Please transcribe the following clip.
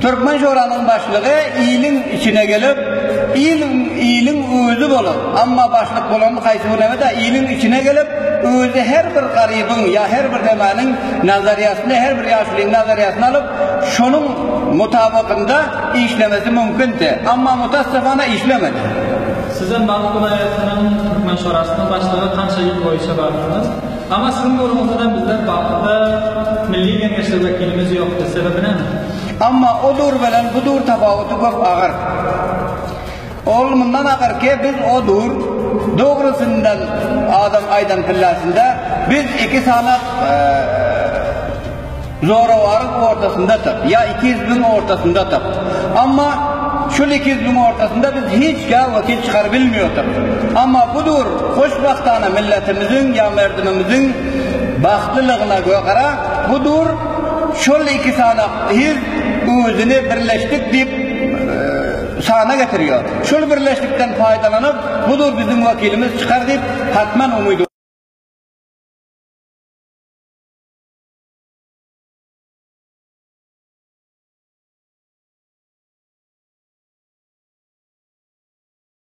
Türkmen Şura'nın başlığı iyinin içine gelip iyinin özü bolup amma başlık bolanı kaysı da iyinin içine gelip özü her bir garibin ya her bir demenin nazariyasını her bir yaşlının nazariyasını alıp şunun mutabakında işlemesi mümkündü ama mutasafana işlemedi. Sizin Bakı vilayetinin Türkmen Şurası'nın başlığı kança yıl boyunca bardınız. Ama sizin yorumumuzdan bizler Bakı'da Milli Gençlik Vekilimiz yoktu. Sebebi ne? Ama odur bilen budur tafavutı köp ağır. Olmundan ağır ki biz odur doğrusundan adam aydan pillasında biz iki sanat zoravarın ortasındadır. Ya 200.000 ortasındadır. Ama şu 200.000 ortasında biz hiç vakit çıkar bilmiyorduk. Ama budur hoşbahtana milletimizin ya merdimimizin bahtılığına göre budur şol iki sanat özünü birleştik deyip sana getiriyor. Şol birleştikten faydalanıp budur bizim vakilimiz çıkar deyip hatman umudu.